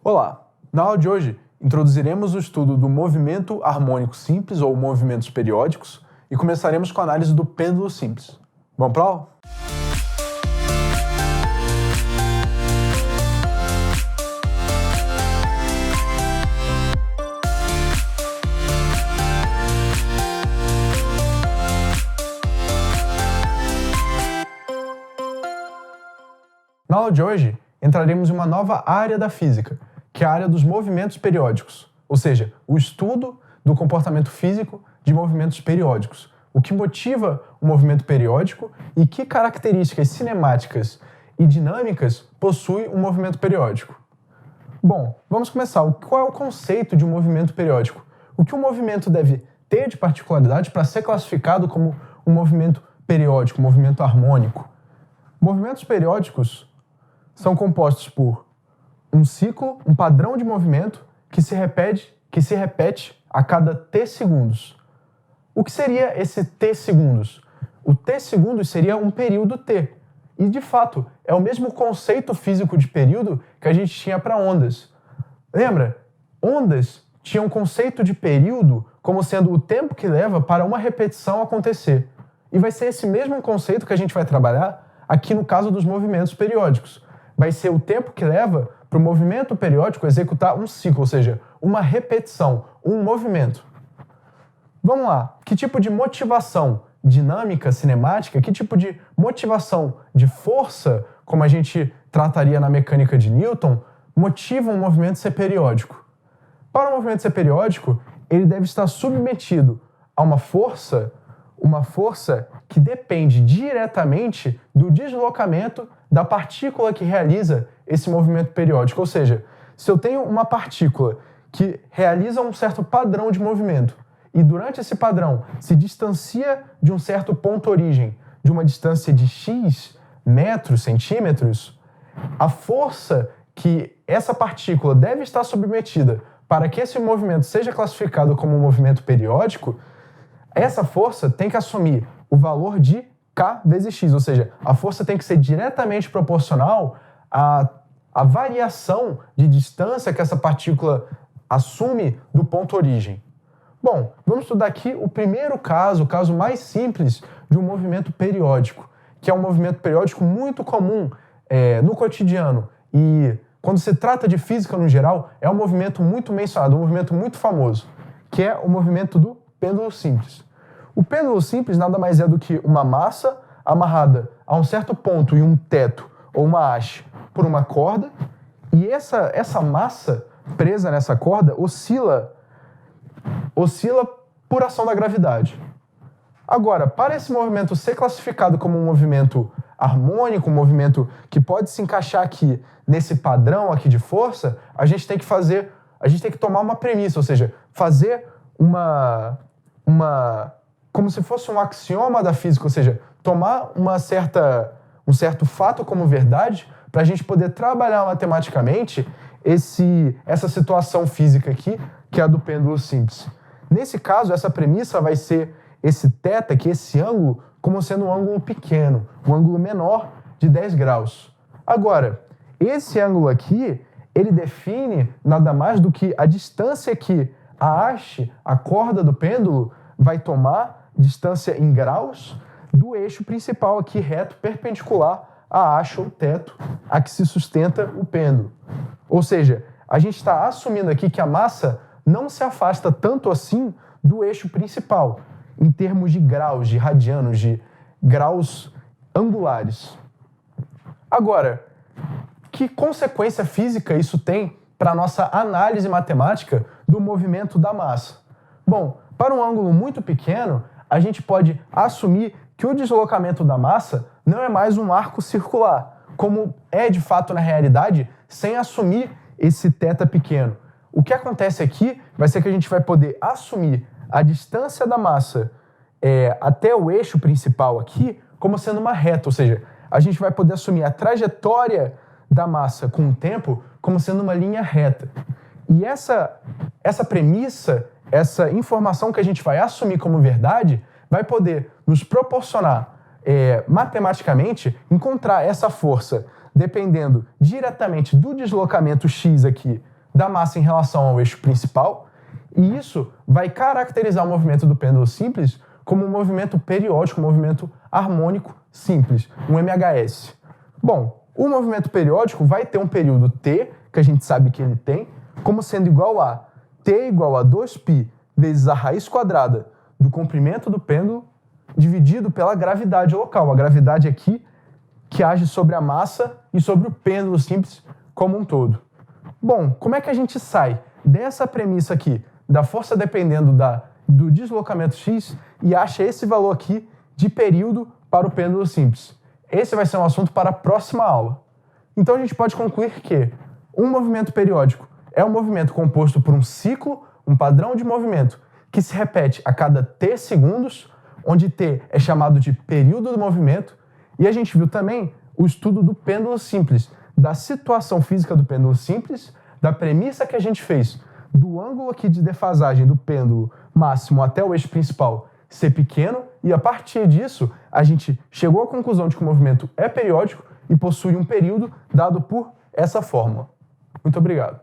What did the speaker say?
Olá! Na aula de hoje, introduziremos o estudo do movimento harmônico simples ou movimentos periódicos e começaremos com a análise do pêndulo simples. Vamos para a aula? Na aula de hoje, entraremos em uma nova área da física, que é a área dos movimentos periódicos, ou seja, o estudo do comportamento físico de movimentos periódicos, o que motiva o movimento periódico e que características cinemáticas e dinâmicas possui um movimento periódico. Bom, vamos começar. Qual é o conceito de um movimento periódico? O que um movimento deve ter de particularidade para ser classificado como um movimento periódico, um movimento harmônico? Movimentos periódicos são compostos por um ciclo, um padrão de movimento que se repete a cada t segundos. O que seria esse t segundos? O t segundos seria um período t. E, de fato, é o mesmo conceito físico de período que a gente tinha para ondas. Lembra? Ondas tinham um conceito de período como sendo o tempo que leva para uma repetição acontecer. E vai ser esse mesmo conceito que a gente vai trabalhar aqui no caso dos movimentos periódicos. Vai ser o tempo que leva para o movimento periódico executar um ciclo, ou seja, uma repetição, um movimento. Vamos lá. Que tipo de motivação dinâmica, cinemática, que tipo de motivação de força, como a gente trataria na mecânica de Newton, motiva um movimento ser periódico? Para o movimento ser periódico, ele deve estar submetido a uma força que depende diretamente do deslocamento da partícula que realiza esse movimento periódico. Ou seja, se eu tenho uma partícula que realiza um certo padrão de movimento e durante esse padrão se distancia de um certo ponto origem, de uma distância de x metros, centímetros, a força que essa partícula deve estar submetida para que esse movimento seja classificado como um movimento periódico, essa força tem que assumir o valor de k vezes x, ou seja, a força tem que ser diretamente proporcional à variação de distância que essa partícula assume do ponto origem. Bom, vamos estudar aqui o primeiro caso, o caso mais simples de um movimento periódico, que é um movimento periódico muito comum no cotidiano e quando se trata de física no geral, é um movimento muito mencionado, um movimento muito famoso, que é o movimento do pêndulo simples. O pêndulo simples nada mais é do que uma massa amarrada a um certo ponto em um teto ou uma haste por uma corda, e essa massa presa nessa corda oscila por ação da gravidade. Agora, para esse movimento ser classificado como um movimento harmônico, um movimento que pode se encaixar aqui nesse padrão aqui de força, a gente tem que tomar uma premissa, ou seja, fazer como se fosse um axioma da física, ou seja, tomar um certo fato como verdade para a gente poder trabalhar matematicamente essa situação física aqui, que é a do pêndulo simples. Nesse caso, essa premissa vai ser esse θ, que é esse ângulo, como sendo um ângulo pequeno, um ângulo menor de 10 graus. Agora, esse ângulo aqui, ele define nada mais do que a distância que a haste, a corda do pêndulo, vai tomar, distância em graus, do eixo principal aqui reto, perpendicular à haste ou teto a que se sustenta o pêndulo. Ou seja, a gente está assumindo aqui que a massa não se afasta tanto assim do eixo principal, em termos de graus, de radianos, de graus angulares. Agora, que consequência física isso tem para a nossa análise matemática do movimento da massa? Bom, para um ângulo muito pequeno, a gente pode assumir que o deslocamento da massa não é mais um arco circular, como é de fato na realidade, sem assumir esse θ pequeno. O que acontece aqui vai ser que a gente vai poder assumir a distância da massa até o eixo principal aqui como sendo uma reta, ou seja, a gente vai poder assumir a trajetória da massa com o tempo como sendo uma linha reta. E essa premissa, essa informação que a gente vai assumir como verdade, vai poder nos proporcionar matematicamente encontrar essa força dependendo diretamente do deslocamento x aqui da massa em relação ao eixo principal, e isso vai caracterizar o movimento do pêndulo simples como um movimento periódico, um movimento harmônico simples, um MHS. Bom, o movimento periódico vai ter um período t, que a gente sabe que ele tem, como sendo igual a t igual a 2π vezes a raiz quadrada do comprimento do pêndulo dividido pela gravidade local. A gravidade aqui que age sobre a massa e sobre o pêndulo simples como um todo. Bom, como é que a gente sai dessa premissa aqui, da força dependendo do deslocamento x, e acha esse valor aqui de período para o pêndulo simples? Esse vai ser um assunto para a próxima aula. Então a gente pode concluir que um movimento periódico é um movimento composto por um ciclo, um padrão de movimento, que se repete a cada t segundos, onde t é chamado de período do movimento, e a gente viu também o estudo do pêndulo simples, da situação física do pêndulo simples, da premissa que a gente fez do ângulo aqui de defasagem do pêndulo máximo até o eixo principal ser pequeno, e a partir disso a gente chegou à conclusão de que o movimento é periódico e possui um período dado por essa fórmula. Muito obrigado.